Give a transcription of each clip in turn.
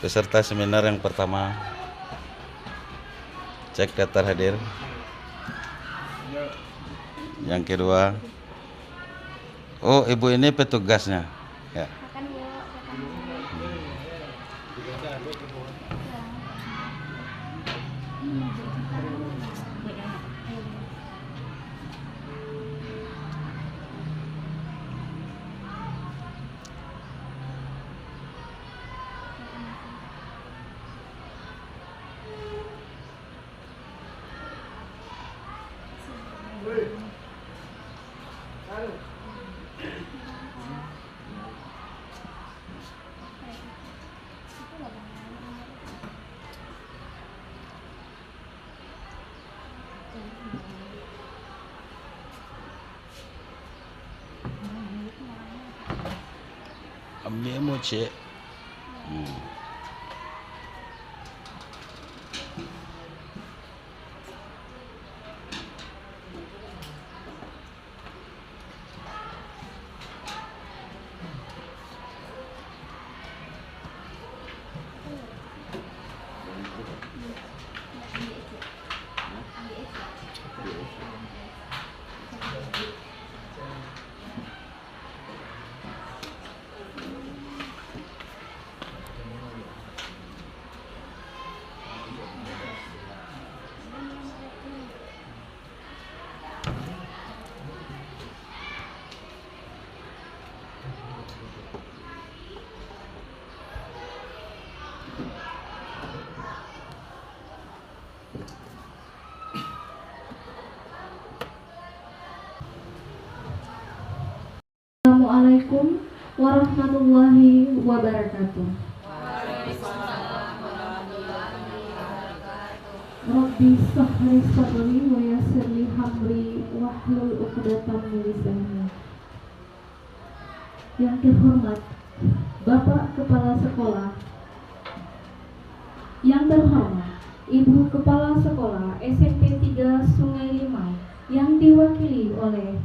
Peserta seminar yang pertama, cek daftar hadir. Yang kedua, oh ibu ini petugasnya ya. Ambil cek. Assalamualaikum warahmatullahi wabarakatuh. Rabbi shrah sadri wa yassir li amri wahlul 'uqdatam min lisani. Yang terhormat Bapak Kepala Sekolah, yang terhormat Ibu Kepala Sekolah SMP 3 Sungai Limau yang diwakili oleh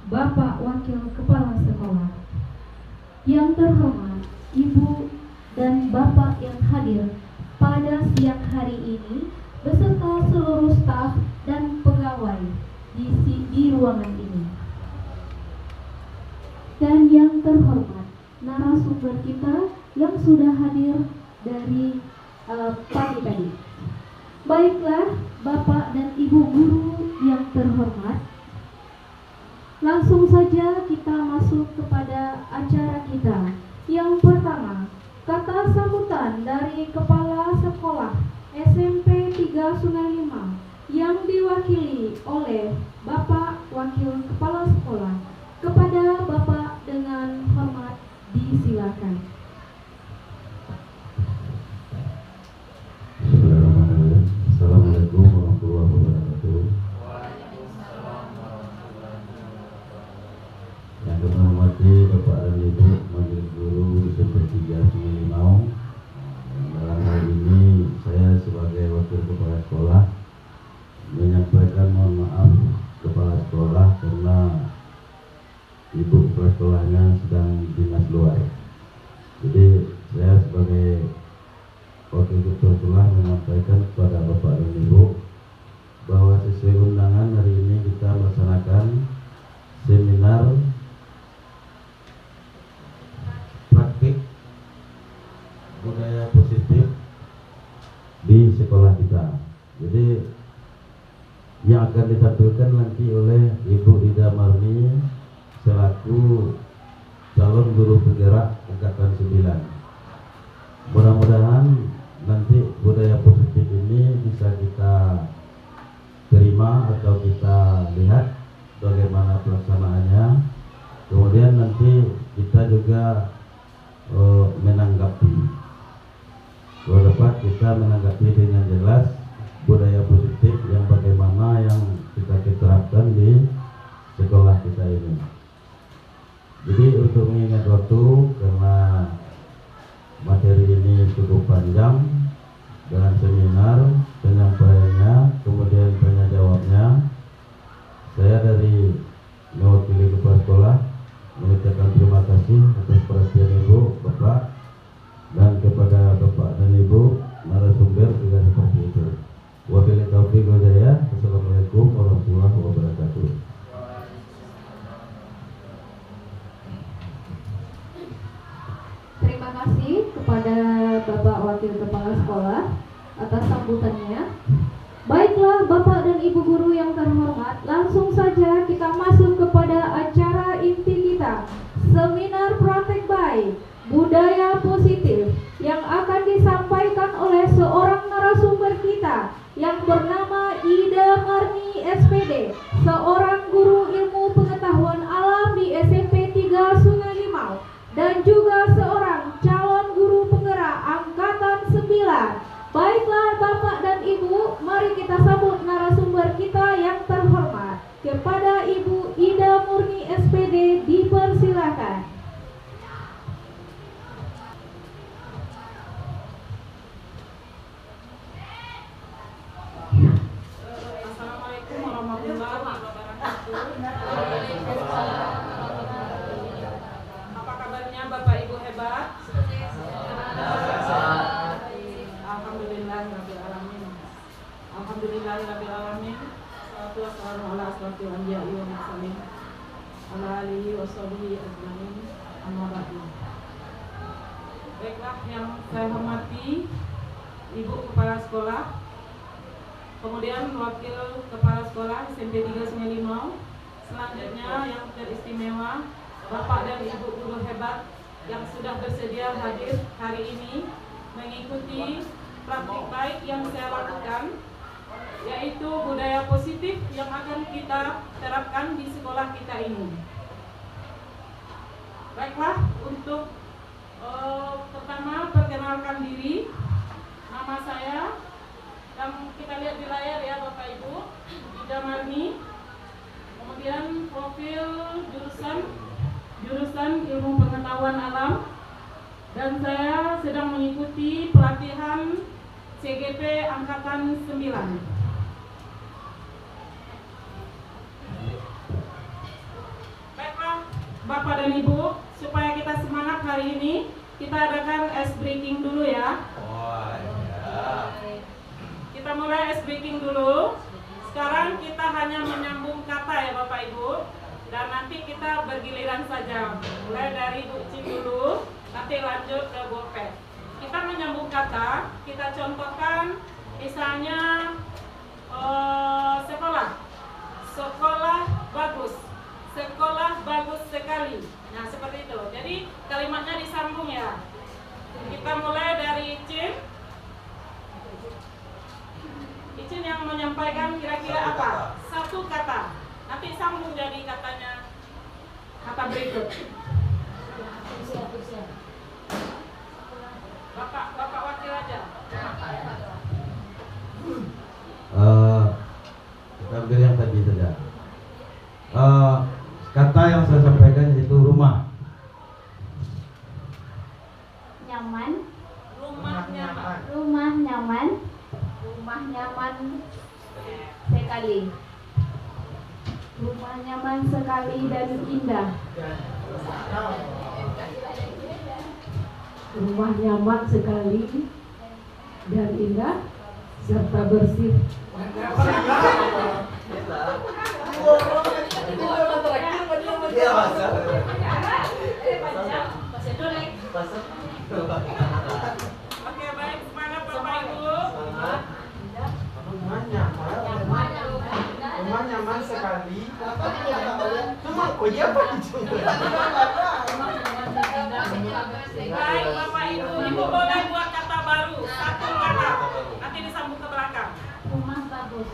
Bapak Wakil Kepala Sekolah, yang terhormat Ibu dan Bapak yang hadir pada siang hari ini beserta seluruh staf dan pegawai di ruangan ini, dan yang terhormat narasumber kita yang sudah hadir dari pagi tadi. Baiklah Bapak dan Ibu guru yang terhormat, langsung saja kita masuk kepada acara kita. Yang pertama, kata sambutan dari Kepala Sekolah SMP 3 Sungai Limau yang diwakili oleh Bapak Wakil Kepala Sekolah. Kepada Bapak dengan hormat disilakan. Assalamualaikum warahmatullahi wabarakatuh. Yang kami hormati Bapak dan Ibu Majelis Guru SMP 3 Sungai Limau. Dalam hal ini saya sebagai wakil kepala sekolah menyampaikan mohon maaf kepala sekolah karena ibu kepala sekolahnya sedang dinas luar. Jadi saya sebagai wakil kepala sekolah menyampaikan kepada Bapak dan Ibu bahwa sesuai undangan hari ini kita melaksanakan seminar praktik budaya positif di sekolah kita. Jadi yang akan ditampilkan nanti oleh Ibu Ida Marni selaku calon guru penggerak angkatan 9. Mudah-mudahan nanti budaya positif ini bisa kita terima atau kita lihat bagaimana pelaksanaannya. Kemudian nanti kita juga menanggapi. Kalau dapat kita menanggapi dengan jelas budaya positif yang bagaimana yang kita terapkan di sekolah kita ini. Jadi untuk mengingat waktu, karena materi ini cukup panjang dengan seminar, penyampaiannya, kemudian tanya jawabnya, saya dari mewakili kepala sekolah mengucapkan terima kasih atas perhatian Ibu, Bapak, dan kepada Ibu Guru yang terhormat, langsung saja kita masuk kepada acara inti kita, Seminar Praktek Baik Budaya Positif, yang akan disampaikan oleh seorang narasumber kita yang bernama Ida Marni SPD, seorang guru ilmu pengetahuan alam di SMP 3 Sungai Limau, dan juga seorang calon guru penggerak Angkatan 9. Baiklah Bapak dan Ibu, mari kita sambut narasumber kita yang terhormat. Kepada Ibu Ida Murni SPD dipersilakan. Assalamualaikum warahmatullahi wabarakatuh. Apa kabarnya Bapak Ibu hebat? Alhamdulillahirrabbilalamin. Alhamdulillahirrabbilalamin. Salatu wassalamu ala asrofil anbiya'i wal mursalin ala alihi washabihi ajmain. Amma ba'du. Baiklah, yang saya hormati Ibu Kepala Sekolah, kemudian Wakil Kepala Sekolah SMP 3 Sungai Limau, selanjutnya yang teristimewa Bapak dan Ibu guru hebat yang sudah bersedia hadir hari ini mengikuti praktik baik yang saya lakukan, yaitu budaya positif yang akan kita terapkan di sekolah kita ini. Baiklah, untuk pertama perkenalkan diri. Nama saya yang kita lihat di layar ya Bapak Ibu, Ida Marni. Kemudian profil jurusan ilmu pengetahuan alam, dan saya sedang mengikuti pelatihan CGP Angkatan 9. Baiklah Bapak dan Ibu, supaya kita semangat hari ini, kita adakan ice breaking dulu ya. Kita mulai ice breaking dulu. Sekarang kita hanya menyambung kata ya Bapak Ibu, dan nanti kita bergiliran saja. Mulai dari Bu Cin dulu, nanti lanjut ke Bopet. Kita menyambung kata, kita contohkan misalnya sekolah bagus sekali. Nah seperti itu. Jadi kalimatnya disambung ya. Kita mulai dari Icin yang menyampaikan kira-kira apa? Satu kata. Nanti sambung jadi katanya, kata berikut. Bapak wakil aja. Kita ambil yang tadi saja. Kata yang saya sampaikan itu rumah. Nyaman. Rumah nyaman. Rumah nyaman. Rumah nyaman sekali. Rumah nyaman sekali dan indah. Rumah nyaman sekali dan indah serta bersih. Oke, baik, semangat Bapak Ibu. Rumah nyaman sekali. Cuma oh iya Pak. Baik Bapak Ibu, Ibu boleh buat kata baru, satu kata. Nanti disambung ke belakang. Rumah bagus.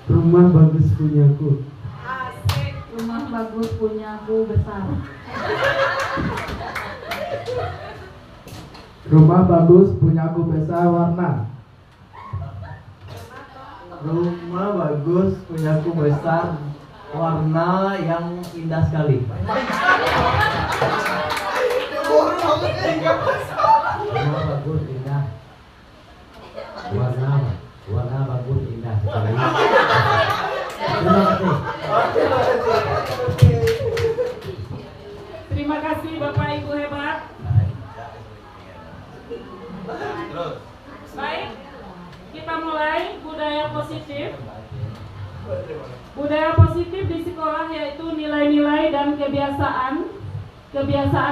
Rumah bagus punyaku. Asik. Rumah bagus punyaku besar. Rumah bagus punyaku besar warna. Rumah bagus punyaku besar warna yang indah sekali. Rumah bagus indah. Warna bagus indah sekali. Terima kasih. Terima kasih Bapak Ibu hebat. Baik, kita mulai budaya positif. Budaya positif di sekolah yaitu nilai-nilai dan kebiasaan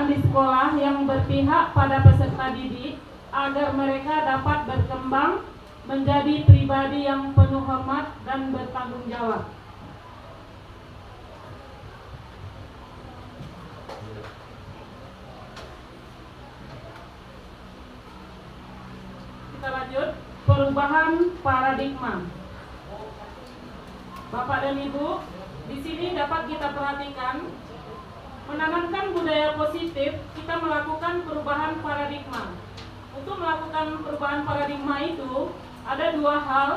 di sekolah yang berpihak pada peserta didik agar mereka dapat berkembang menjadi pribadi yang penuh hormat dan bertanggung jawab. Kita lanjut, perubahan paradigma. Bapak dan Ibu, di sini dapat kita perhatikan, menanamkan budaya positif, kita melakukan perubahan paradigma. Untuk melakukan perubahan paradigma itu, ada dua hal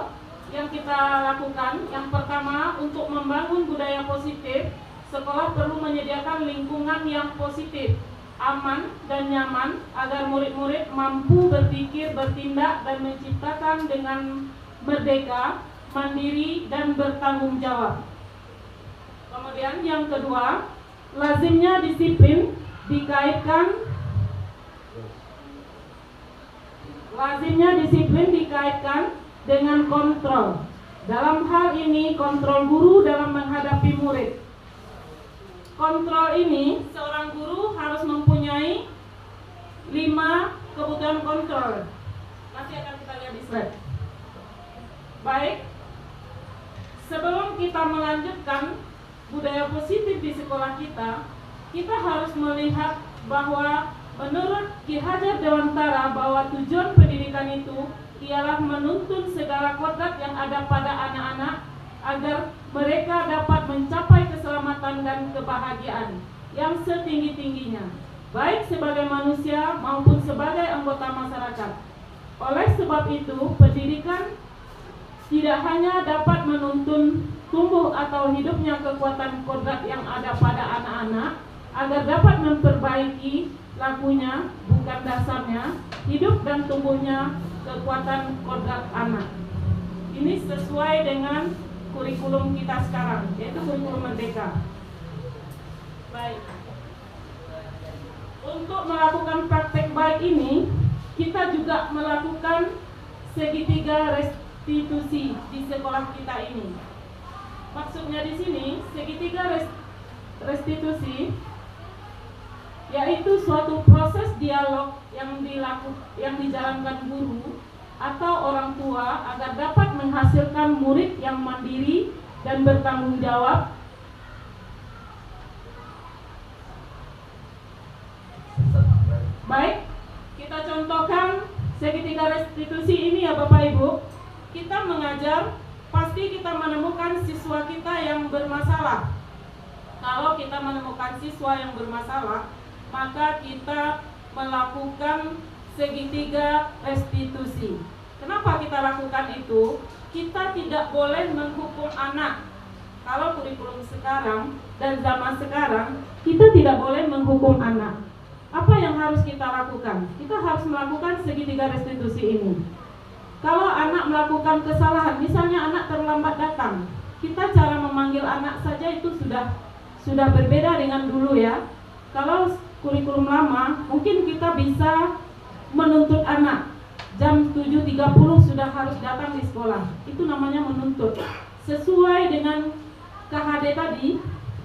yang kita lakukan. Yang pertama, untuk membangun budaya positif, sekolah perlu menyediakan lingkungan yang positif, aman dan nyaman, agar murid-murid mampu berpikir, bertindak, dan menciptakan dengan merdeka, mandiri, dan bertanggung jawab. Kemudian yang kedua, lazimnya disiplin dikaitkan dengan kontrol. Dalam hal ini, kontrol guru dalam menghadapi murid. Kontrol ini, seorang guru harus mempunyai 5 kebutuhan kontrol. Nanti akan kita lihat di slide. Baik, sebelum kita melanjutkan budaya positif di sekolah kita harus melihat bahwa menurut Ki Hajar Dewantara bahwa tujuan pendidikan itu ialah menuntun segala kodrat yang ada pada anak-anak agar mereka dapat mencapai keselamatan dan kebahagiaan yang setinggi-tingginya, baik sebagai manusia maupun sebagai anggota masyarakat. Oleh sebab itu, pendidikan tidak hanya dapat menuntun tumbuh atau hidupnya kekuatan kodrat yang ada pada anak-anak agar dapat memperbaiki lakunya, bukan dasarnya, hidup dan tumbuhnya kekuatan kodrat anak. Ini sesuai dengan kurikulum kita sekarang, yaitu kurikulum Merdeka. Baik. Untuk melakukan praktek baik ini, kita juga melakukan segitiga restitusi di sekolah kita ini. Maksudnya di sini, segitiga restitusi yaitu suatu proses dialog yang dijalankan guru atau orang tua agar dapat menghasilkan murid yang mandiri dan bertanggung jawab. Baik, kita contohkan segitiga restitusi ini ya Bapak Ibu. Kita mengajar, pasti kita menemukan siswa kita yang bermasalah. Kalau kita menemukan siswa yang bermasalah, maka kita melakukan segitiga restitusi. Kenapa kita lakukan itu? Kita tidak boleh menghukum anak. Kalau kurikulum sekarang dan zaman sekarang, kita tidak boleh menghukum anak. Apa yang harus kita lakukan? Kita harus melakukan segitiga restitusi ini. Kalau anak melakukan kesalahan, misalnya anak terlambat datang, kita cara memanggil anak saja itu sudah berbeda dengan dulu ya. Kalau kurikulum lama, mungkin kita bisa menuntut anak jam 7.30 sudah harus datang di sekolah. Itu namanya menuntut. Sesuai dengan KHD tadi,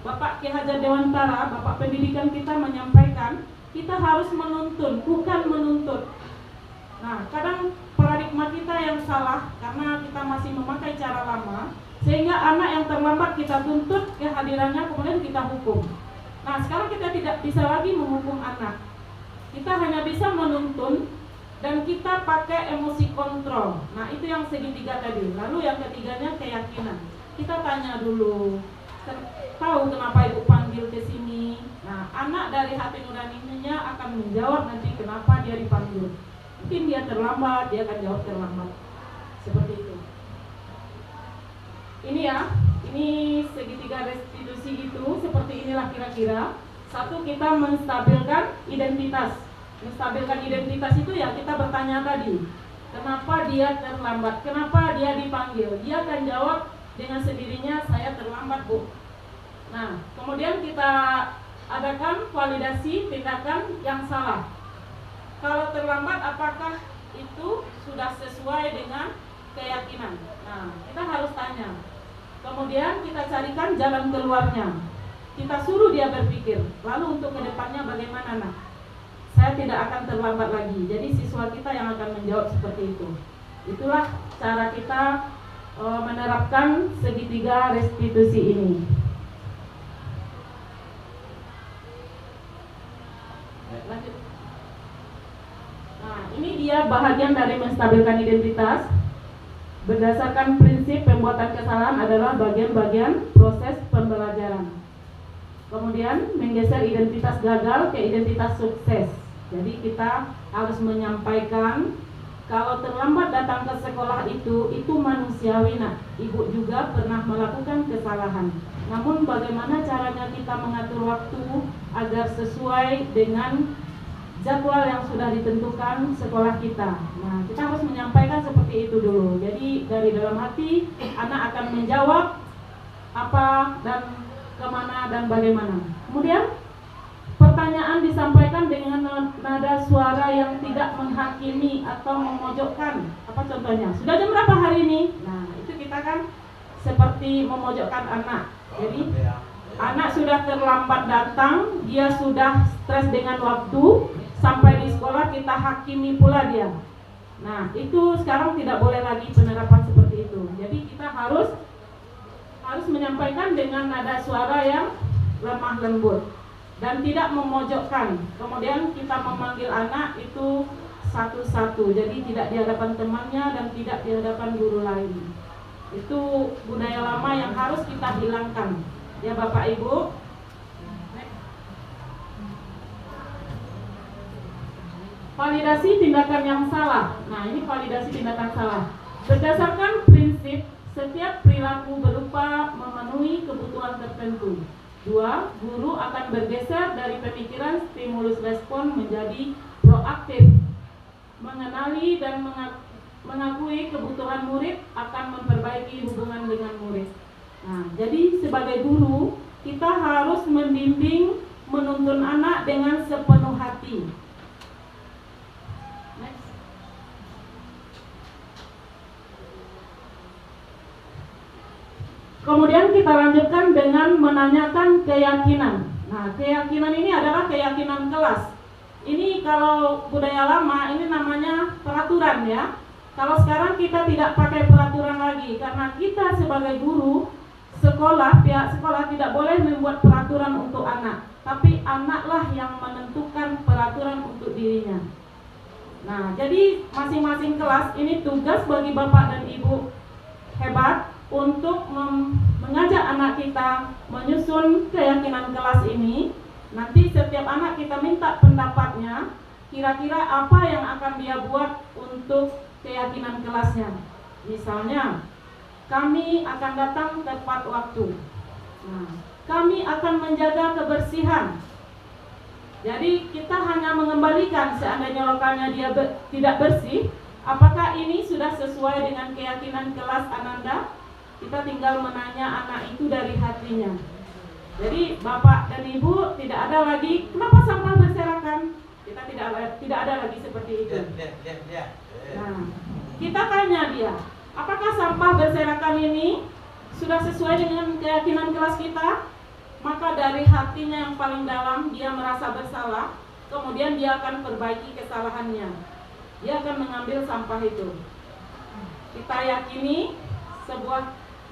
Bapak Ki Hajar Dewantara, Bapak Pendidikan kita menyampaikan, kita harus menuntun, bukan menuntut. Nah, kadang paradigma kita yang salah karena kita masih memakai cara lama, sehingga anak yang terlambat kita tuntut kehadirannya, kemudian kita hukum. Nah, sekarang kita tidak bisa lagi menghukum anak. Kita hanya bisa menuntun dan kita pakai emosi kontrol. Nah, itu yang segitiga tadi. Lalu yang ketiganya keyakinan. Kita tanya dulu, tahu kenapa ibu panggil ke sini? Nah, anak dari hati nuraninya akan menjawab nanti kenapa dia dipanggil. Mungkin dia terlambat, dia akan jawab terlambat. Seperti itu. Ini ya, ini segitiga restitusi itu seperti inilah kira-kira. Satu, kita menstabilkan identitas. Menstabilkan identitas itu ya kita bertanya tadi, kenapa dia terlambat, kenapa dia dipanggil. Dia akan jawab dengan sendirinya, saya terlambat Bu. Nah, kemudian kita adakan validasi tindakan yang salah. Kalau terlambat, apakah itu sudah sesuai dengan keyakinan? Nah, kita harus tanya. Kemudian kita carikan jalan keluarnya. Kita suruh dia berpikir. Lalu untuk kedepannya bagaimana nak? Saya tidak akan terlambat lagi. Jadi siswa kita yang akan menjawab seperti itu. Itulah cara kita menerapkan segitiga restitusi ini. Lanjut. Nah, ini dia bahagian dari menstabilkan identitas. Berdasarkan prinsip pembuatan kesalahan adalah bagian-bagian proses pembelajaran. Kemudian menggeser identitas gagal ke identitas sukses. Jadi kita harus menyampaikan kalau terlambat datang ke sekolah itu manusiawi nak. Ibu juga pernah melakukan kesalahan. Namun bagaimana caranya kita mengatur waktu agar sesuai dengan jadwal yang sudah ditentukan sekolah kita. Nah, kita harus menyampaikan seperti itu dulu. Jadi dari dalam hati anak akan menjawab apa dan kemana dan bagaimana. Kemudian pertanyaan disampaikan dengan nada suara yang tidak menghakimi atau memojokkan. Apa contohnya? Sudah jam berapa hari ini? Nah, itu kita kan seperti memojokkan anak. Jadi anak sudah terlambat datang, dia sudah stres dengan waktu, sampai di sekolah kita hakimi pula dia. Nah, itu sekarang tidak boleh lagi penerapan seperti itu. Jadi kita harus menyampaikan dengan nada suara yang lemah lembut dan tidak memojokkan. Kemudian kita memanggil anak itu satu-satu, jadi tidak di hadapan temannya dan tidak di hadapan guru lain. Itu budaya lama yang harus kita hilangkan, ya Bapak Ibu. Validasi tindakan yang salah. Nah, ini validasi tindakan salah. Berdasarkan prinsip setiap perilaku berupa memenuhi kebutuhan tertentu. 2. Guru akan bergeser dari pemikiran stimulus respon menjadi proaktif. Mengenali dan mengakui kebutuhan murid akan memperbaiki hubungan dengan murid. Nah, jadi sebagai guru kita harus membimbing, menuntun anak dengan sepenuh hati. Next. Kemudian kita lanjutkan dengan menanyakan keyakinan. Nah, keyakinan ini adalah keyakinan kelas. Ini kalau budaya lama ini namanya peraturan ya. Kalau sekarang kita tidak pakai peraturan lagi karena kita sebagai guru sekolah, pihak sekolah tidak boleh membuat peraturan untuk anak, tapi anaklah yang menentukan peraturan untuk dirinya. Nah, jadi masing-masing kelas ini tugas bagi Bapak dan Ibu hebat untuk mengajak anak kita menyusun keyakinan kelas ini. Nanti setiap anak kita minta pendapatnya, kira-kira apa yang akan dia buat untuk keyakinan kelasnya. Misalnya, kami akan datang tepat waktu. Nah, kami akan menjaga kebersihan. Jadi kita hanya mengembalikan seandainya lokalnya dia tidak bersih, apakah ini sudah sesuai dengan keyakinan kelas Ananda? Kita tinggal menanya anak itu dari hatinya. Jadi Bapak dan Ibu tidak ada lagi kenapa sampah berserakan? Kita tidak ada lagi seperti itu. Nah, kita tanya dia, apakah sampah berserakan ini sudah sesuai dengan keyakinan kelas kita? Maka dari hatinya yang paling dalam dia merasa bersalah, kemudian dia akan perbaiki kesalahannya. Dia akan mengambil sampah itu.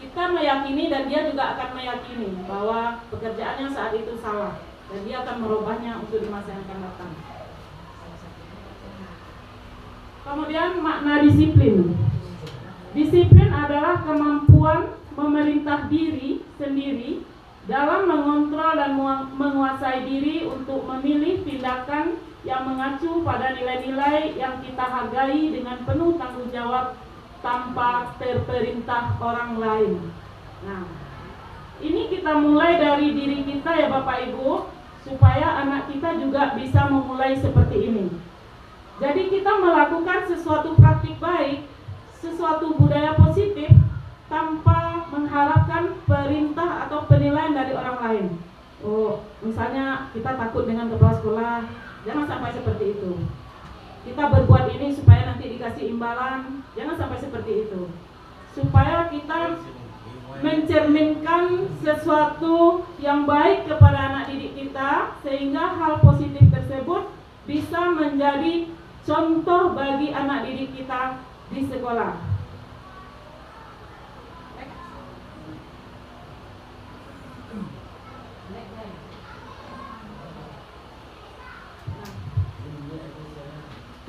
Kita meyakini dan dia juga akan meyakini bahwa pekerjaannya saat itu salah dan dia akan merubahnya untuk di masa yang akan datang. Kemudian makna disiplin. Disiplin adalah kemampuan memerintah diri sendiri dalam mengontrol dan menguasai diri untuk memilih tindakan yang mengacu pada nilai-nilai yang kita hargai dengan penuh tanggung jawab tanpa terperintah orang lain. Nah, ini kita mulai dari diri kita ya Bapak Ibu, supaya anak kita juga bisa memulai seperti ini. Jadi kita melakukan sesuatu praktik baik, sesuatu budaya positif tanpa mengharapkan perintah atau penilaian dari orang lain. Oh, misalnya kita takut dengan kepala sekolah, jangan sampai seperti itu. Kita berbuat ini supaya nanti dikasih imbalan, jangan sampai seperti itu. Supaya kita mencerminkan sesuatu yang baik kepada anak didik kita, sehingga hal positif tersebut bisa menjadi contoh bagi anak didik kita di sekolah.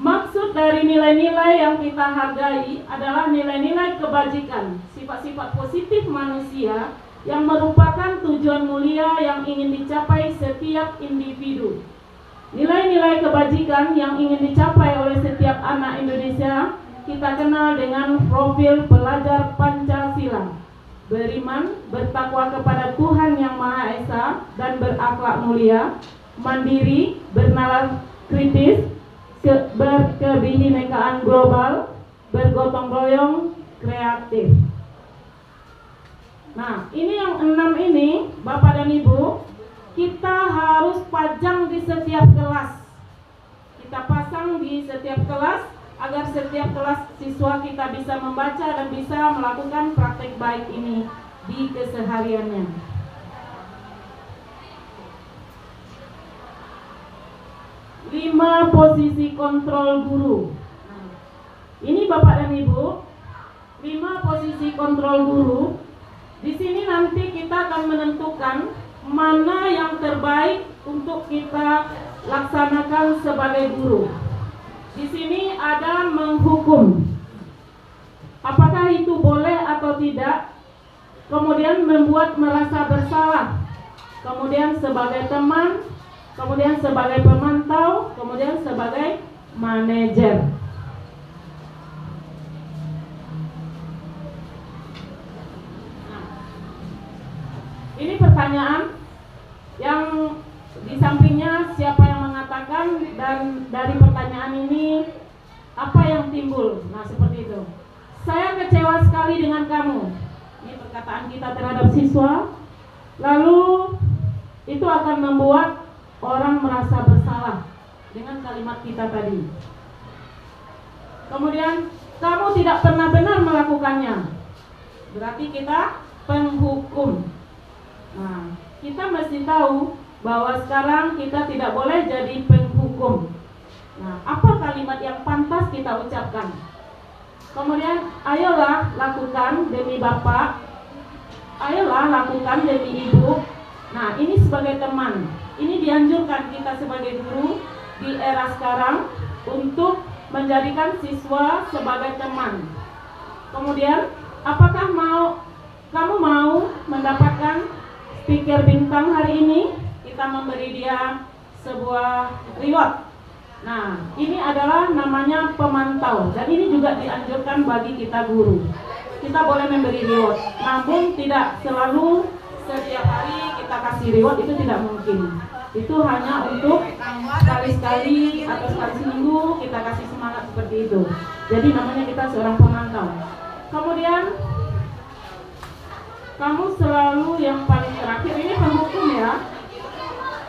Maksud dari nilai-nilai yang kita hargai adalah nilai-nilai kebajikan, sifat-sifat positif manusia yang merupakan tujuan mulia yang ingin dicapai setiap individu. Nilai-nilai kebajikan yang ingin dicapai oleh setiap anak Indonesia kita kenal dengan profil pelajar Pancasila: beriman, bertakwa kepada Tuhan Yang Maha Esa dan berakhlak mulia, mandiri, bernalar kritis, berkebinekaan global, bergotong royong, kreatif. Nah, ini yang 6 ini, Bapak dan Ibu, kita harus pajang di setiap kelas. Kita pasang di setiap kelas agar setiap kelas siswa kita bisa membaca dan bisa melakukan praktek baik ini di kesehariannya. Lima posisi kontrol guru. Ini Bapak dan Ibu, 5 posisi kontrol guru. Di sini nanti kita akan menentukan mana yang terbaik untuk kita laksanakan sebagai guru. Di sini ada menghukum. Apakah itu boleh atau tidak? Kemudian membuat merasa bersalah. Kemudian sebagai teman, kemudian sebagai pemantau, kemudian sebagai manajer. Ini pertanyaan yang di sampingnya siapa yang mengatakan, dan dari pertanyaan ini apa yang timbul. Nah, seperti itu. Saya kecewa sekali dengan kamu. Ini perkataan kita terhadap siswa. Lalu itu akan membuat orang merasa bersalah dengan kalimat kita tadi. Kemudian kamu tidak pernah benar melakukannya. Berarti kita penghukum. Nah, kita mesti tahu bahwa sekarang kita tidak boleh jadi penghukum. Nah, apa kalimat yang pantas kita ucapkan? Kemudian, ayolah lakukan demi Bapak, ayolah lakukan demi Ibu. Nah, ini sebagai teman. Ini dianjurkan kita sebagai guru di era sekarang untuk menjadikan siswa sebagai teman. Kemudian, apakah kamu mau mendapatkan speaker bintang hari ini? Kita memberi dia sebuah reward. Nah, ini adalah namanya pemantau, dan ini juga dianjurkan bagi kita guru. Kita boleh memberi reward, namun tidak selalu setiap hari kita kasih reward, itu tidak mungkin. Itu hanya untuk sekali-sekali atau sekali seminggu kita kasih semangat seperti itu. Jadi namanya kita seorang pemantau. Kemudian kamu selalu yang paling terakhir, ini penghukum ya.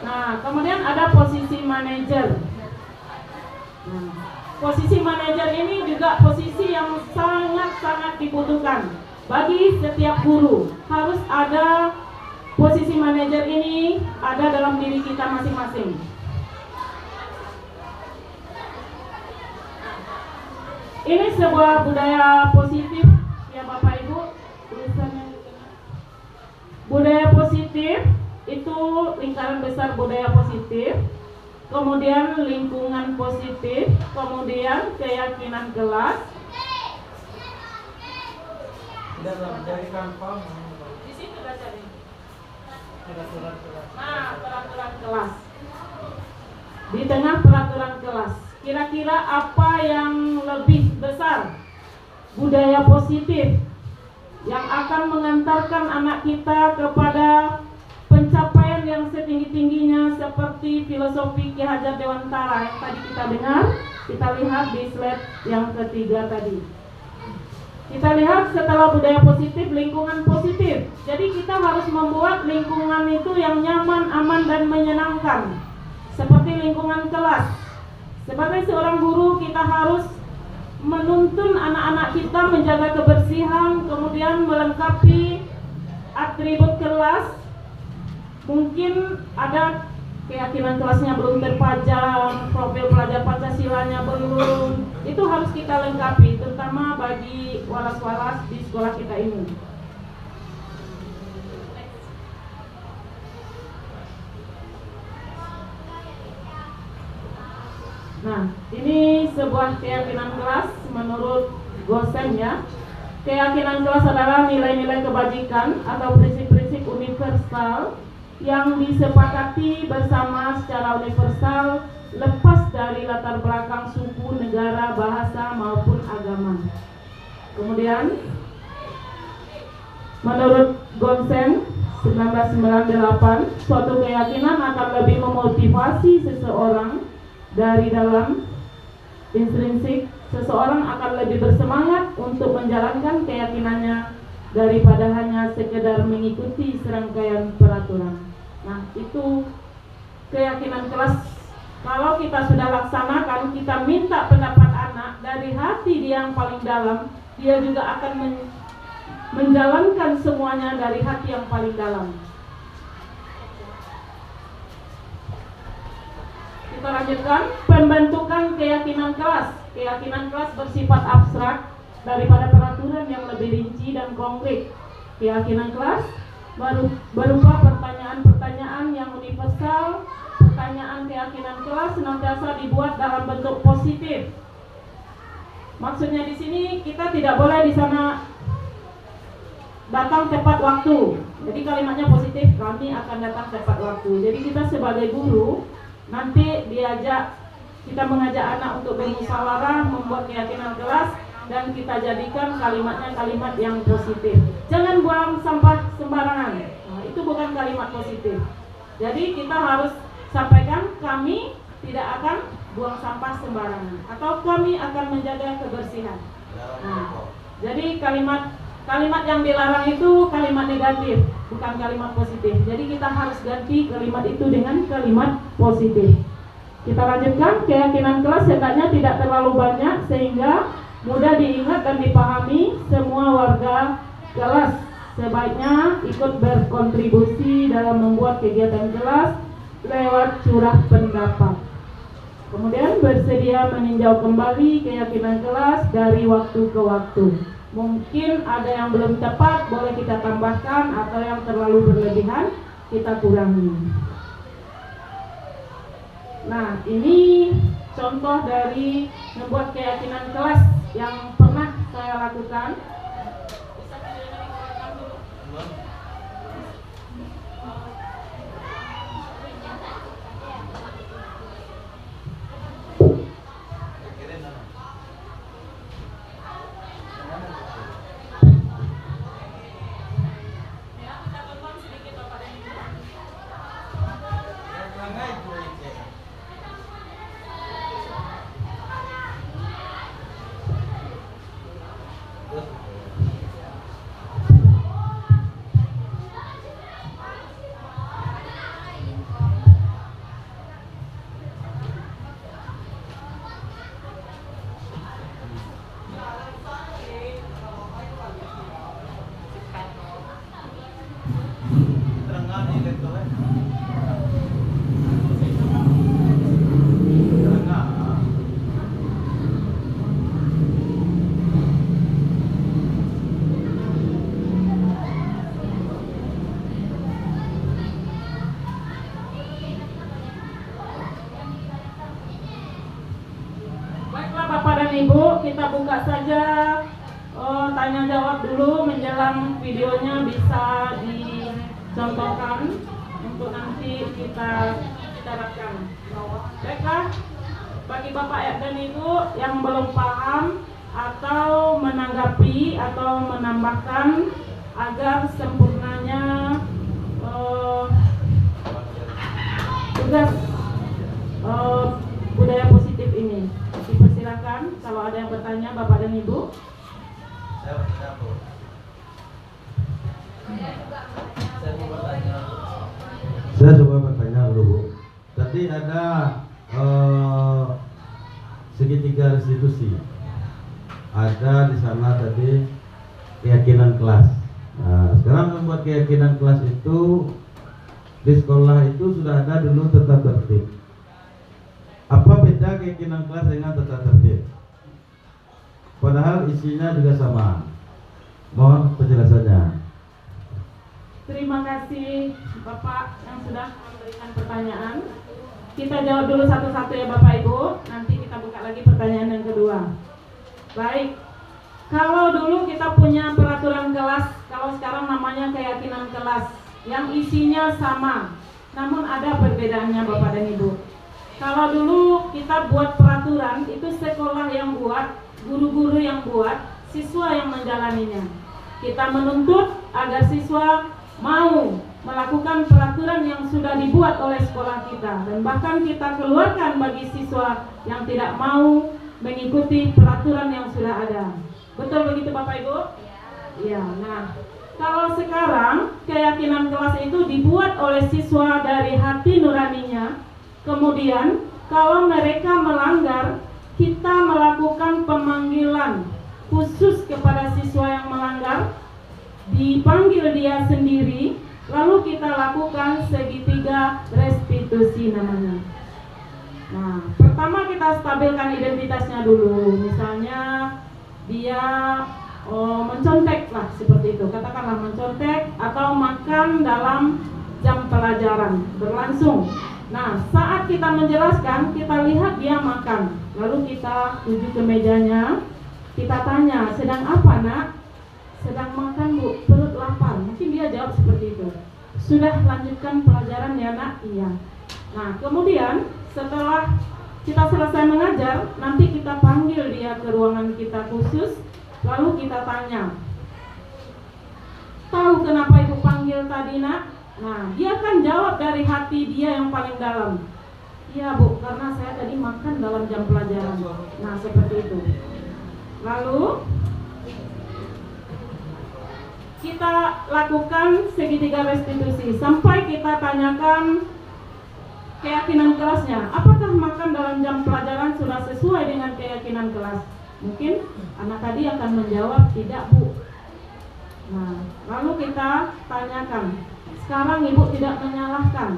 Nah, kemudian ada posisi manajer. Nah, posisi manajer ini juga posisi yang sangat-sangat dibutuhkan bagi setiap guru. Harus ada posisi manajer ini ada dalam diri kita masing-masing. Ini sebuah budaya positif ya Bapak Ibu. Tulisannya budaya positif itu lingkaran besar budaya positif, kemudian lingkungan positif, kemudian keyakinan kelas. Dari kantor. Di situ baca nih. Peraturan kelas. Nah, peraturan kelas. Di tengah peraturan kelas, kira-kira apa yang lebih besar? Budaya positif yang akan mengantarkan anak kita kepada pencapaian yang setinggi-tingginya seperti filosofi Ki Hajar Dewantara yang tadi kita dengar. Kita lihat di slide yang ketiga tadi. Kita lihat setelah budaya positif, lingkungan positif. Jadi kita harus membuat lingkungan itu yang nyaman, aman, dan menyenangkan. Seperti lingkungan kelas. Sebagai seorang guru kita harus menuntun anak-anak kita menjaga kebersihan, kemudian melengkapi atribut kelas. Mungkin ada keyakinan kelasnya belum terpajang, profil pelajar Pancasilanya belum, itu harus kita lengkapi, terutama bagi walas-walas di sekolah kita ini. Nah, ini sebuah keyakinan kelas menurut Gosen ya. Keyakinan kelas adalah nilai-nilai kebajikan atau prinsip-prinsip universal yang disepakati bersama secara universal lepas dari latar belakang suku, negara, bahasa maupun agama. Kemudian menurut Gosen 1998, suatu keyakinan akan lebih memotivasi seseorang dari dalam intrinsik. Seseorang akan lebih bersemangat untuk menjalankan keyakinannya daripada hanya sekedar mengikuti serangkaian peraturan. Nah, itu keyakinan kelas. Kalau kita sudah laksanakan, kita minta pendapat anak dari hati dia yang paling dalam, dia juga akan menjalankan semuanya dari hati yang paling dalam. Kita lanjutkan pembentukan keyakinan kelas. Keyakinan kelas bersifat abstrak daripada peraturan yang lebih rinci dan konkret. Keyakinan kelas berupa pertanyaan-pertanyaan yang universal. Pertanyaan keyakinan kelas senantiasa dibuat dalam bentuk positif. Maksudnya di sini kita tidak boleh di sana datang tepat waktu. Jadi kalimatnya positif, kami akan datang tepat waktu. Jadi kita sebagai guru nanti kita mengajak anak untuk bermusyawarah, membuat keyakinan kelas, dan kita jadikan kalimatnya kalimat yang positif. Jangan buang sampah sembarangan. Nah, itu bukan kalimat positif. Jadi kita harus sampaikan kami tidak akan buang sampah sembarangan atau kami akan menjaga kebersihan. Nah, jadi kalimat yang dilarang itu kalimat negatif, bukan kalimat positif. Jadi kita harus ganti kalimat itu dengan kalimat positif. Kita lanjutkan, keyakinan kelas hendaknya tidak terlalu banyak sehingga mudah diingat dan dipahami. Semua warga kelas sebaiknya ikut berkontribusi dalam membuat kegiatan kelas lewat curah pendapat. Kemudian bersedia meninjau kembali keyakinan kelas dari waktu ke waktu. Mungkin ada yang belum tepat, boleh kita tambahkan, atau yang terlalu berlebihan kita kurangi. Nah, ini contoh dari membuat keyakinan kelas yang pernah saya lakukan. Ibu, kita buka saja tanya jawab dulu menjelang videonya bisa dicontohkan untuk nanti kita bicarakan. Baiklah, bagi Bapak dan Ibu yang belum paham atau menanggapi atau menambahkan agar sempurnanya tugas budaya positif ini. Dipersilakan kalau ada yang bertanya Bapak dan Ibu. Saya coba bertanya dulu. Tadi ada segitiga restitusi. Ada di sana tadi keyakinan kelas. Nah, sekarang membuat keyakinan kelas itu Di sekolah itu sudah ada dulu tata tertib. Apa beda keyakinan kelas dengan tata tertib? Padahal isinya juga sama. Mohon penjelasannya. Terima kasih Bapak yang sudah memberikan pertanyaan. Kita jawab dulu satu-satu ya Bapak Ibu. Nanti kita buka lagi pertanyaan yang kedua. Baik. Kalau dulu kita punya peraturan kelas, kalau sekarang namanya keyakinan kelas, yang isinya sama, namun ada perbedaannya Bapak dan Ibu. Kalau dulu kita buat peraturan, itu sekolah yang buat, guru-guru yang buat, siswa yang menjalaninya. Kita menuntut agar siswa mau melakukan peraturan yang sudah dibuat oleh sekolah kita, dan bahkan kita keluarkan bagi siswa yang tidak mau mengikuti peraturan yang sudah ada. Betul begitu Bapak Ibu? Ya, nah kalau sekarang keyakinan kelas itu dibuat oleh siswa dari hati nuraninya. Kemudian kalau mereka melanggar, kita melakukan pemanggilan khusus kepada siswa yang melanggar, dipanggil dia sendiri, lalu kita lakukan segitiga restitusi namanya. Nah, pertama kita stabilkan identitasnya dulu. Misalnya dia mencontek lah, seperti itu, katakanlah mencontek atau makan dalam jam pelajaran berlangsung. Nah, saat kita menjelaskan, kita lihat dia makan, lalu kita tuju ke mejanya, kita tanya, sedang apa nak? Sedang makan Bu, perut lapar. Mungkin dia jawab seperti itu. Sudah lanjutkan pelajaran ya nak? Iya. Nah, kemudian setelah kita selesai mengajar, nanti kita panggil dia ke ruangan kita khusus. Lalu kita tanya, tahu kenapa ibu panggil tadi nak? Nah, dia akan jawab dari hati dia yang paling dalam. Iya Bu, karena saya tadi makan dalam jam pelajaran. Nah, seperti itu. Lalu kita lakukan segitiga restitusi sampai kita tanyakan keyakinan kelasnya. Apakah makan dalam jam pelajaran sudah sesuai dengan keyakinan kelas? Mungkin anak tadi akan menjawab tidak Bu. Nah, lalu kita tanyakan, sekarang ibu tidak menyalahkan.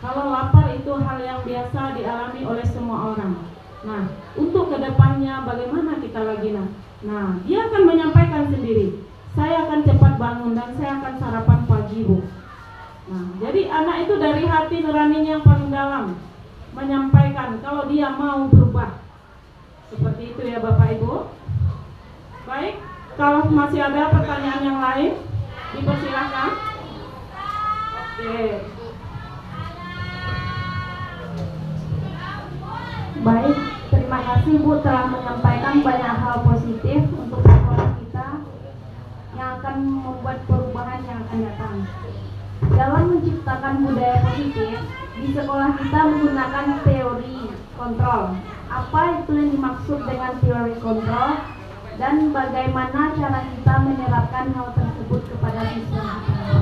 Kalau lapar itu hal yang biasa dialami oleh semua orang. Nah, untuk kedepannya bagaimana kita lagi Nah, dia akan menyampaikan sendiri, saya akan cepat bangun dan saya akan sarapan pagi Bu. Nah, jadi anak itu dari hati nuraninya yang paling dalam menyampaikan kalau dia mau berubah. Seperti itu ya Bapak Ibu. Baik, kalau masih ada pertanyaan yang lain, dipersilakan. Oke. Baik, terima kasih Bu telah menyampaikan banyak hal positif untuk sekolah kita yang akan membuat perubahan yang akan datang. Dalam menciptakan budaya positif, di sekolah kita menggunakan teori kontrol. Apa itu yang dimaksud dengan teori kontrol dan bagaimana cara kita menerapkan hal tersebut kepada siswa kita?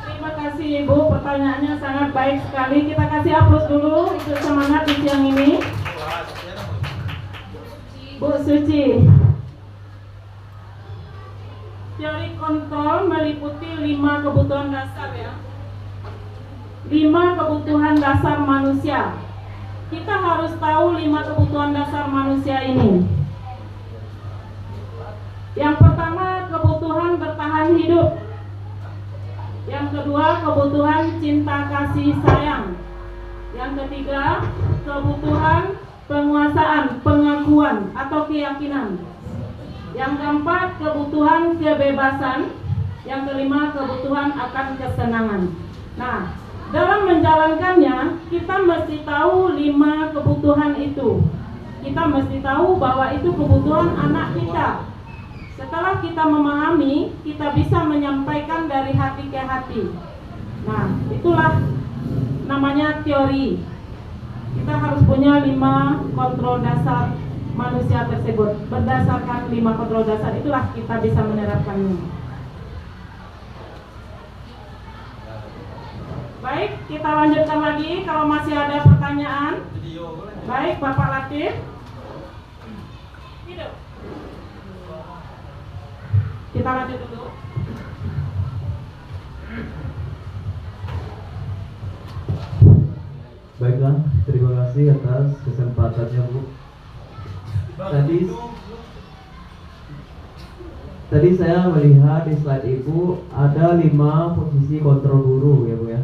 Terima kasih Ibu, pertanyaannya sangat baik sekali. Kita kasih aplaus dulu untuk semangat di siang ini. Bu Suci. Teori kontrol meliputi 5 kebutuhan dasar ya. 5 kebutuhan dasar manusia. Kita harus tahu 5 kebutuhan dasar manusia ini. Yang pertama, kebutuhan bertahan hidup. Yang kedua, kebutuhan cinta kasih sayang. Yang ketiga, kebutuhan penguasaan, pengakuan atau keyakinan. Yang keempat, kebutuhan kebebasan. Yang kelima, kebutuhan akan kesenangan. Nah, dalam menjalankannya, kita mesti tahu 5 kebutuhan itu. Kita mesti tahu bahwa itu kebutuhan anak kita. Setelah kita memahami, kita bisa menyampaikan dari hati ke hati. Nah, itulah namanya teori. Kita harus punya 5 kontrol dasar manusia tersebut. Berdasarkan 5 kontrol dasar itulah kita bisa menerapkannya. Baik, kita lanjutkan lagi. Kalau masih ada pertanyaan, baik Bapak Latif. Hidup. Kita lanjut dulu. Baiklah, terima kasih atas kesempatannya Bu. Tadi saya melihat di slide Ibu ada 5 posisi kontrol guru ya Bu ya.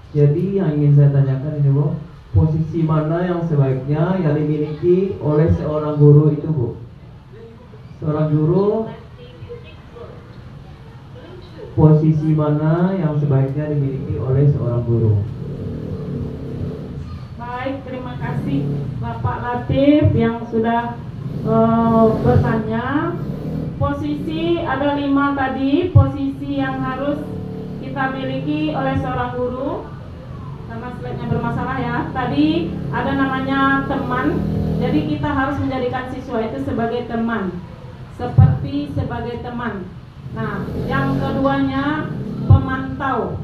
Jadi yang ingin saya tanyakan ini Bu, posisi mana yang sebaiknya yang dimiliki oleh seorang guru itu Bu? Seorang guru, posisi mana yang sebaiknya dimiliki oleh seorang guru? Baik, terima kasih Bapak Latif yang sudah bertanya. Posisi ada 5 tadi, posisi yang harus kita miliki oleh seorang guru. Karena slide-nya bermasalah ya. Tadi ada namanya teman. Jadi kita harus menjadikan siswa itu sebagai teman. Seperti sebagai teman. Nah, yang keduanya pemantau.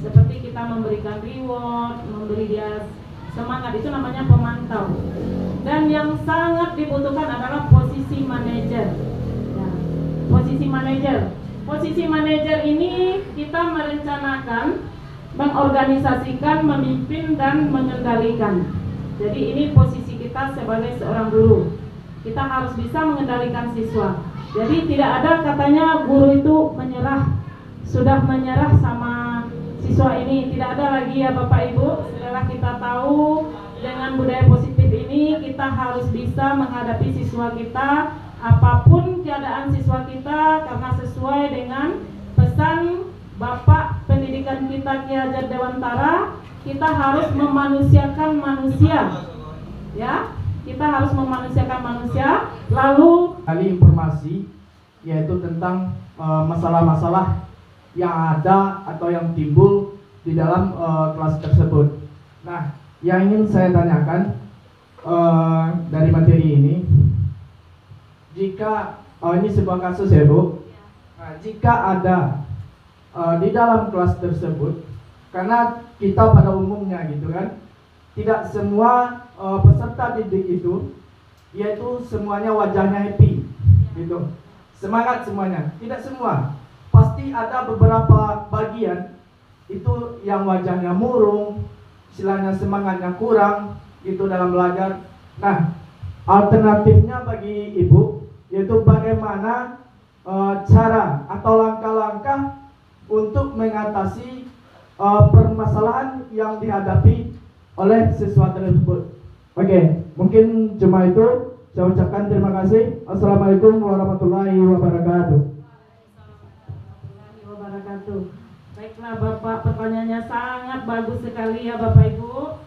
Seperti kita memberikan reward, memberi dia semangat, itu namanya pemantau. Dan yang sangat dibutuhkan adalah posisi manajer. Nah, posisi manajer ini kita merencanakan, mengorganisasikan, memimpin dan mengendalikan. Jadi ini posisi kita sebagai seorang guru. Kita harus bisa mengendalikan siswa. Jadi tidak ada katanya guru itu sudah menyerah sama siswa ini. Tidak ada lagi ya Bapak Ibu. Setelah kita tahu dengan budaya positif ini, kita harus bisa menghadapi siswa kita apapun keadaan siswa kita, karena sesuai dengan pesan Bapak pendidikan kita Ki Hajar Dewantara, kita harus memanusiakan manusia. Ya, kita harus memanusiakan manusia. Lalu Kali informasi yaitu tentang masalah-masalah yang ada atau yang timbul di dalam kelas tersebut. Nah, yang ingin saya tanyakan dari materi ini, jika ini sebuah kasus ya Bu, nah, jika ada di dalam kelas tersebut, karena kita pada umumnya gitu kan, tidak semua peserta didik itu yaitu semuanya wajahnya happy gitu, semangat semuanya, tidak semua. Pasti ada beberapa bagian itu yang wajahnya murung, istilahnya semangatnya kurang itu dalam belajar. Nah, alternatifnya bagi Ibu yaitu bagaimana cara atau langkah-langkah untuk mengatasi permasalahan yang dihadapi oleh siswa tersebut. Oke, mungkin cuma itu. Saya ucapkan terima kasih. Assalamualaikum warahmatullahi wabarakatuh. Baiklah Bapak, pertanyaannya sangat bagus sekali ya Bapak Ibu.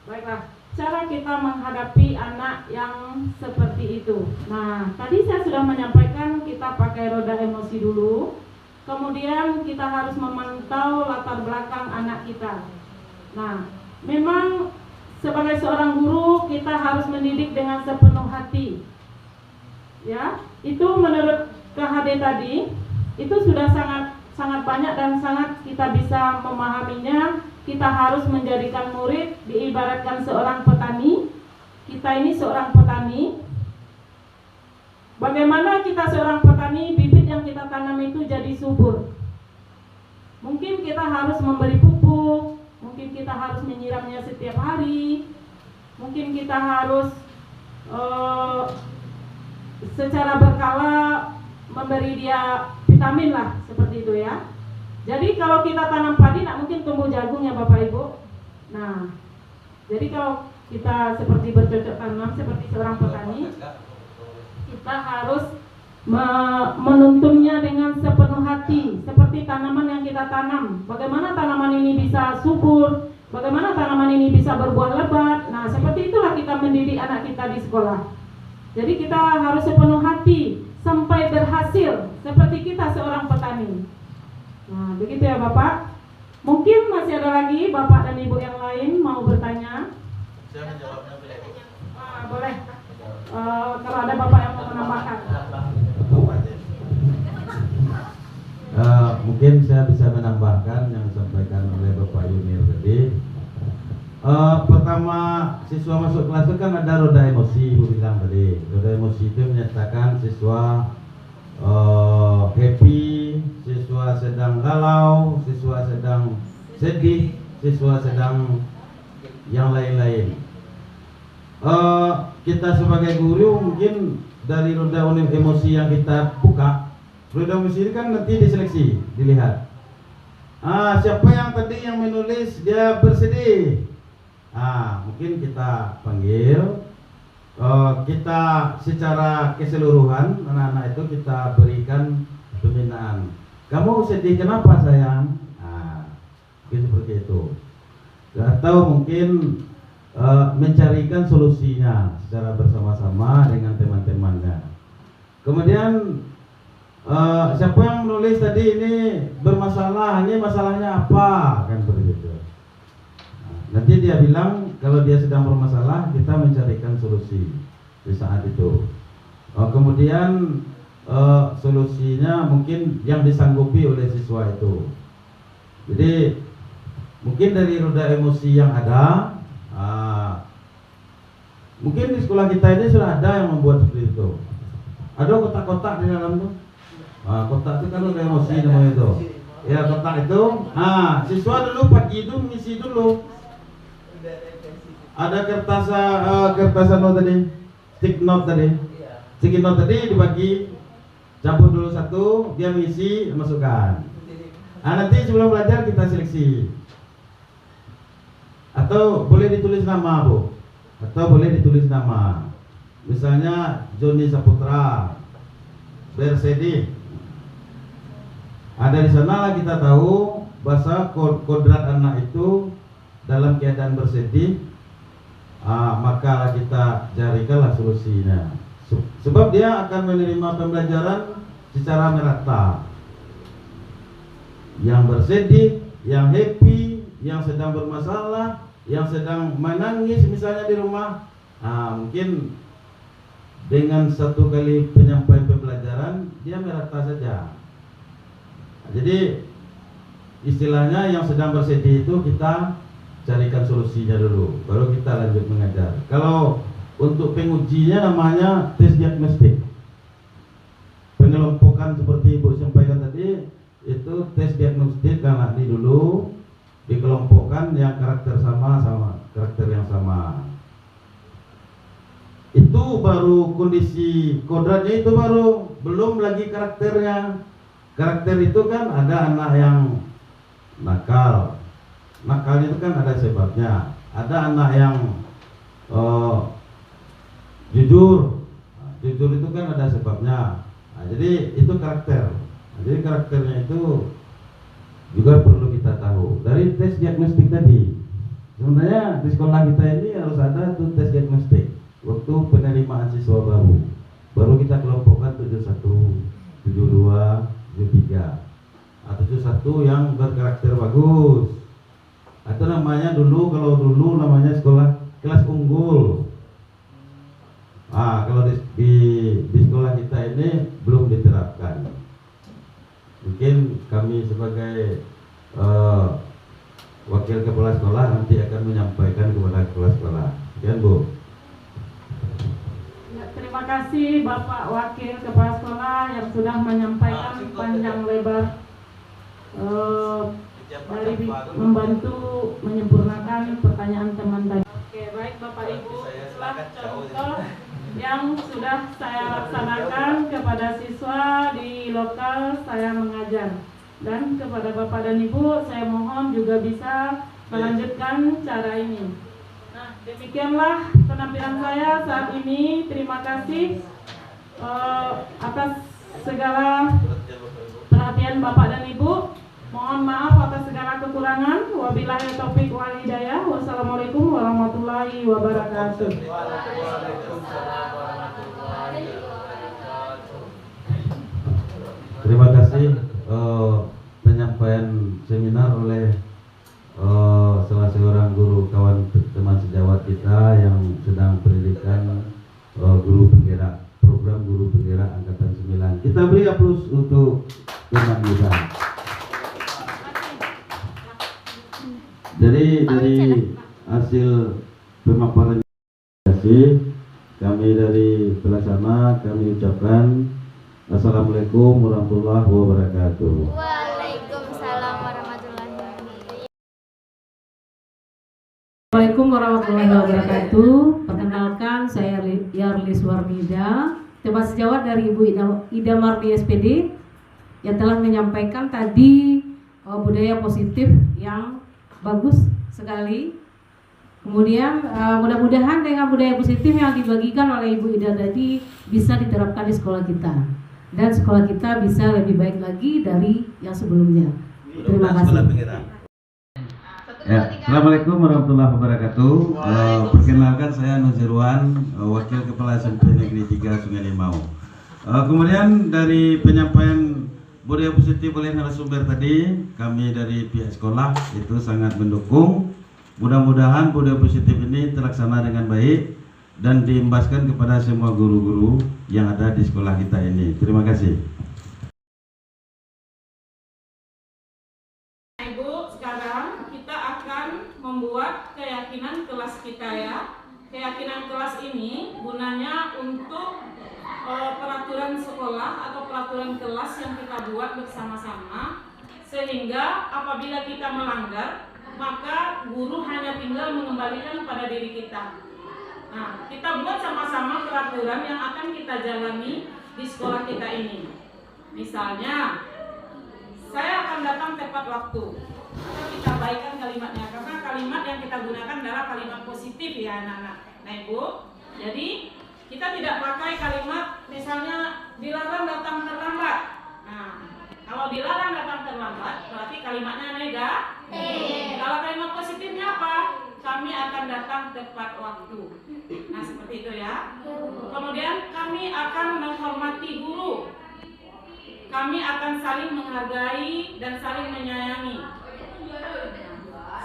Baiklah, cara kita menghadapi anak yang seperti itu. Nah, tadi saya sudah menyampaikan kita pakai roda emosi dulu. Kemudian kita harus memantau latar belakang anak kita. Nah, memang sebagai seorang guru kita harus mendidik dengan sepenuh hati. Ya, itu menurut KHD tadi itu sudah sangat banyak dan sangat kita bisa memahaminya. Kita harus menjadikan murid diibaratkan seorang petani. Kita ini seorang petani. Bagaimana kita seorang petani, bibit yang kita tanam itu jadi subur. Mungkin kita harus memberi pupuk, mungkin kita harus menyiramnya setiap hari, mungkin kita harus secara berkala memberi dia vitamin lah, seperti itu ya. Jadi kalau kita tanam padi, tidak mungkin tumbuh jagung ya Bapak Ibu. Nah, jadi kalau kita seperti bercocok tanam seperti seorang petani, kita harus menuntunnya dengan sepenuh hati, seperti tanaman yang kita tanam. Bagaimana tanaman ini bisa subur, bagaimana tanaman ini bisa berbuah lebat. Nah, seperti itulah kita mendidik anak kita di sekolah. Jadi kita harus sepenuh hati sampai berhasil, seperti kita seorang petani. Nah, begitu ya Bapak. Mungkin masih ada lagi Bapak dan Ibu yang lain mau bertanya. Saya menjawabnya boleh. Kalau ada Bapak yang mau menambahkan. Mungkin saya bisa menambahkan yang disampaikan oleh Bapak Yunir tadi. Pertama, siswa masuk kelas itu kan ada roda emosi, Ibu bilang tadi. Roda emosi itu menyatakan siswa happy, siswa sedang galau, siswa sedang sedih, siswa sedang yang lain-lain. Kita sebagai guru mungkin dari roda emosi yang kita buka, roda emosi ini kan nanti diseleksi, dilihat. Siapa yang tadi yang menulis dia bersedih, mungkin kita panggil, kita secara keseluruhan anak-anak itu kita berikan pembinaan. Kamu sedih kenapa sayang? Mungkin seperti itu. Atau mungkin mencarikan solusinya secara bersama-sama dengan teman-temannya. Kemudian siapa yang menulis tadi ini bermasalah, ini masalahnya apa, kan begitu. Nanti dia bilang kalau dia sedang bermasalah, kita mencarikan solusi di saat itu. Kemudian solusinya mungkin yang disanggupi oleh siswa itu. Jadi mungkin dari roda emosi yang ada, mungkin di sekolah kita ini sudah ada yang membuat seperti itu. Ada kotak-kotak di dalam tuh. Kotak itu kan roda emosi namanya itu. Ya, kotak itu. Siswa dulu pagi itu mengisi dulu. Ada kertas note tadi, stick note tadi. Stick note tadi dibagi, campur dulu satu, dia mengisi, masukkan. Nanti sebelum belajar kita seleksi. Atau boleh ditulis nama, Bu. Atau boleh ditulis nama. Misalnya Joni Saputra bersedih. Ada di sanalah kita tahu bahasa kodrat anak itu dalam keadaan bersedih, maka kita carikanlah solusinya. Sebab dia akan menerima pembelajaran secara merata. Yang bersedih, yang happy, yang sedang bermasalah, yang sedang menangis misalnya di rumah, mungkin dengan satu kali penyampaian pembelajaran dia merata saja. Jadi istilahnya yang sedang bersedih itu kita carikan solusinya dulu, baru kita lanjut mengajar. Kalau untuk pengujinya namanya tes diagnostik. Pengelompokan seperti Ibu sampaikan tadi, itu tes diagnostik anak ini dulu dikelompokkan yang karakter sama karakter yang sama. Itu baru kondisi kodratnya, itu baru belum lagi karakternya. Karakter itu kan ada anak yang nakal. Nakal itu kan ada sebabnya. Ada anak yang jujur. Jujur itu kan ada sebabnya. Jadi itu karakter. Jadi karakternya itu juga perlu kita tahu dari tes diagnostik tadi. Sebenarnya di sekolah kita ini harus ada tuh tes diagnostik waktu penerimaan siswa baru kita kelompokkan 71, 72, 73. 71 yang berkarakter bagus. Itu namanya kalau dulu namanya sekolah kelas unggul. Kalau di sekolah kita ini belum diterapkan. Mungkin kami sebagai wakil kepala sekolah nanti akan menyampaikan kepada kepala sekolah. Sekian, Bu. Ya, terima kasih Bapak Wakil Kepala Sekolah yang sudah menyampaikan panjang lebar dari membantu menyempurnakan pertanyaan teman tadi. Oke, baik Bapak Ibu, setelah contoh yang sudah saya laksanakan kepada siswa di lokal saya mengajar, dan kepada Bapak dan Ibu saya mohon juga bisa melanjutkan cara ini. Nah, demikianlah penampilan saya saat ini. Terima kasih atas segala perhatian Bapak dan Ibu. Mohon maaf atas segala kekurangan. Wabillahi taufik wal hidayah. Wassalamualaikum warahmatullahi wabarakatuh. Terima kasih penyampaian seminar oleh salah seorang guru kawan teman sejawat kita yang sedang pendidikan guru penggerak, program guru penggerak angkatan 9. Kita beri aplaus untuk teman kita. Dari hasil pemaparan kami dari pelaksana kami ucapkan Assalamualaikum warahmatullahi wabarakatuh. Waalaikumsalam warahmatullahi wabarakatuh. Assalamualaikum warahmatullahi wabarakatuh. Perkenalkan, saya Yarlis Warnida, teman sejawat dari Ibu Ida Mardi SPD yang telah menyampaikan tadi budaya positif yang bagus sekali. Kemudian mudah-mudahan dengan budaya positif yang dibagikan oleh Ibu Ida tadi bisa diterapkan di sekolah kita, dan sekolah kita bisa lebih baik lagi dari yang sebelumnya. Terima kasih. Ya, Assalamualaikum warahmatullahi wabarakatuh. Perkenalkan, saya Nuzirwan, Wakil Kepala SMP Negeri 3 Sungai Limau. Kemudian dari penyampaian budaya positif oleh narasumber tadi, kami dari pihak sekolah itu sangat mendukung. Mudah-mudahan budaya positif ini terlaksana dengan baik dan diimbaskan kepada semua guru-guru yang ada di sekolah kita ini. Terima kasih. Membuat keyakinan kelas kita ya. Keyakinan kelas ini gunanya untuk peraturan sekolah atau peraturan kelas yang kita buat bersama-sama, sehingga apabila kita melanggar, maka guru hanya tinggal mengembalikan pada diri kita. Nah, kita buat sama-sama peraturan yang akan kita jalani di sekolah kita ini. Misalnya, saya akan datang tepat waktu. Atau kita baikkan kalimatnya, karena kalimat yang kita gunakan adalah kalimat positif ya anak-anak. Nah Ibu, jadi kita tidak pakai kalimat misalnya dilarang datang terlambat. Nah, kalau dilarang datang terlambat berarti kalimatnya negatif. Kalau kalimat positifnya apa? Kami akan datang tepat waktu. Nah seperti itu ya. Kemudian kami akan menghormati guru. Kami akan saling menghargai dan saling menyayangi.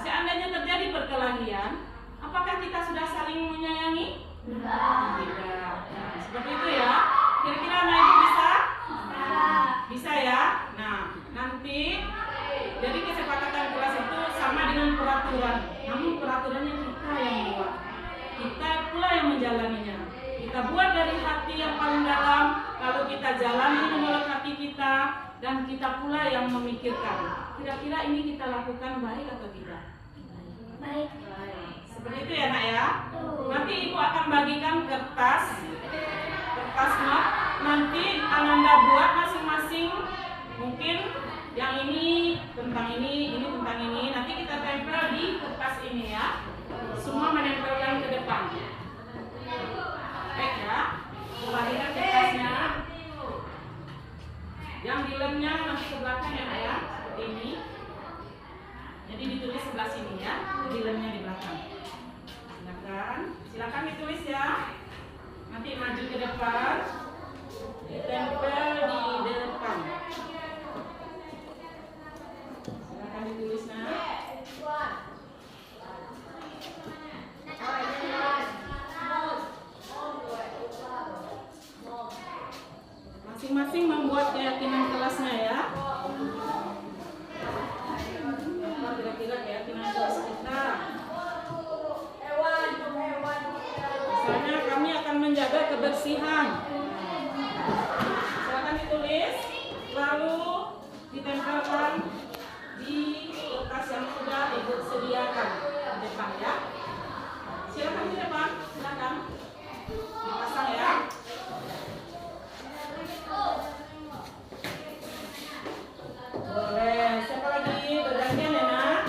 Seandainya terjadi perkelahian, apakah kita sudah saling menyayangi? Tidak. Nah, seperti itu ya. Kira-kira anak ibu bisa? Bisa ya. Nah, nanti jadi kesepakatan kelas itu sama dengan peraturan. Namun peraturannya kita yang buat. Kita pula yang menjalaninya. Kita buat dari hati yang paling dalam, lalu kita jalani menurut hati kita, dan kita pula yang memikirkan. Kira-kira ini kita lakukan baik atau tidak? Baik. Seperti itu ya nak ya. Nanti ibu akan bagikan kertas not. Nanti Ananda buat masing-masing. Mungkin yang ini tentang ini tentang ini. Nanti kita tempel di kertas ini ya. Semua menempelkan ke depan. Baik ya. Bagikan kertasnya. Yang di lemnya nanti ke belakang ya nak ya. Seperti ini. Jadi ditulis sebelah sini ya, lemnya di belakang. Silakan ditulis ya. Nanti maju ke depan, ditempel di depan. Silakan ditulis nah. Masing-masing membuat keyakinan kelasnya ya. Kira-kira keyakinan kelas kita. Misalnya kami akan menjaga kebersihan. Silakan ditulis, lalu ditempelkan di kertas yang sudah ibu sediakan di depan ya. Silakan di depan, silakan dipasang ya. Boleh. Siapa lagi bergantian ya nak?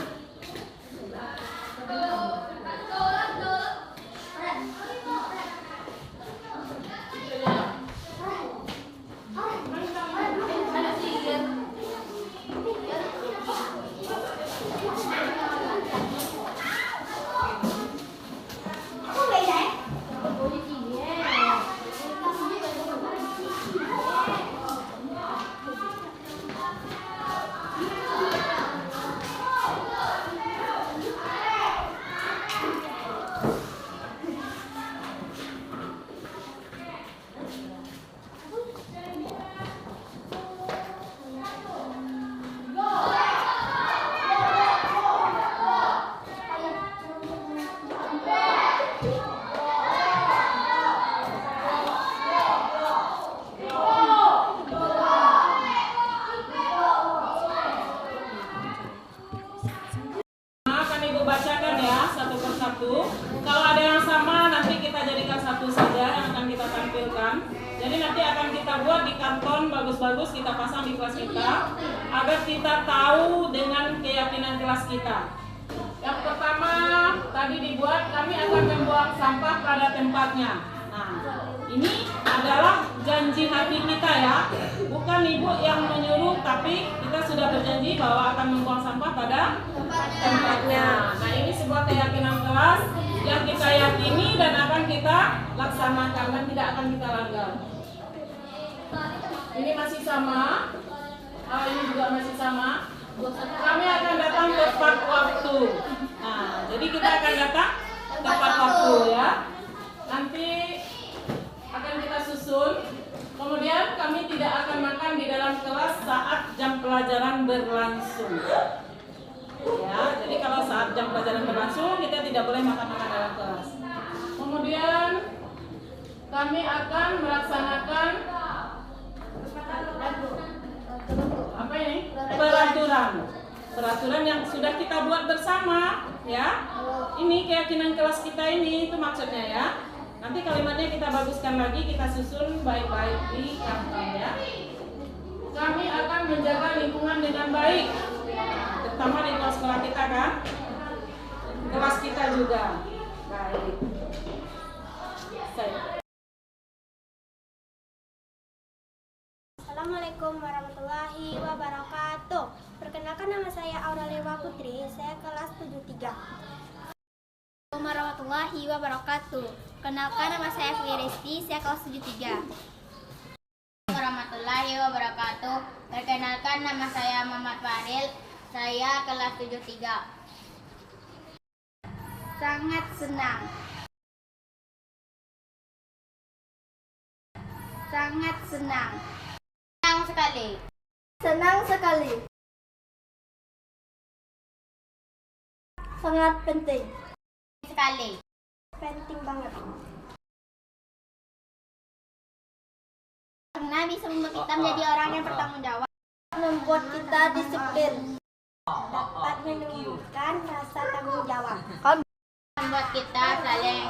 bagus-bagus kita pasang di kelas kita agar kita tahu dengan keyakinan kelas kita. Yang pertama tadi dibuat, kami akan membuang sampah pada tempatnya. Nah, ini adalah janji hati kita ya, bukan ibu yang menyuruh, tapi kita sudah berjanji bahwa akan membuang sampah pada tempatnya. Nah, ini sebuah keyakinan kelas yang kita yakini dan akan kita laksanakan dan tidak akan kita langgar. Ini masih sama, ini juga masih sama. Kami akan datang tepat waktu. Nah, jadi kita akan datang tepat waktu ya. Nanti akan kita susun. Kemudian kami tidak akan makan di dalam kelas saat jam pelajaran berlangsung. Ya, jadi kalau saat jam pelajaran berlangsung kita tidak boleh makan-makan dalam kelas. Kemudian kami akan melaksanakan apa ini? Peraturan yang sudah kita buat bersama ya. Ini keyakinan kelas kita ini, itu maksudnya ya. Nanti kalimatnya kita baguskan lagi, kita susun baik-baik di kantong ya. Kami akan menjaga lingkungan dengan baik, terutama di kelas sekolah kita kan. Kelas kita juga. Baik. Assalamualaikum warahmatullahi wabarakatuh. Perkenalkan, nama saya Aurelima Putri, saya kelas 73. Assalamualaikum warahmatullahi wabarakatuh. Perkenalkan, nama saya Firisti, saya kelas 73. Warahmatullahi wabarakatuh. Perkenalkan, nama saya Muhammad Faril, saya kelas 73. Sangat senang. Sangat senang. Senang sekali. Senang sekali. Sangat penting. Sekali. Penting banget. Karena bisa membuat kita menjadi orang yang bertanggung jawab. Membuat kita disiplin. Dapat menumbuhkan rasa tanggung jawab. Membuat kita saling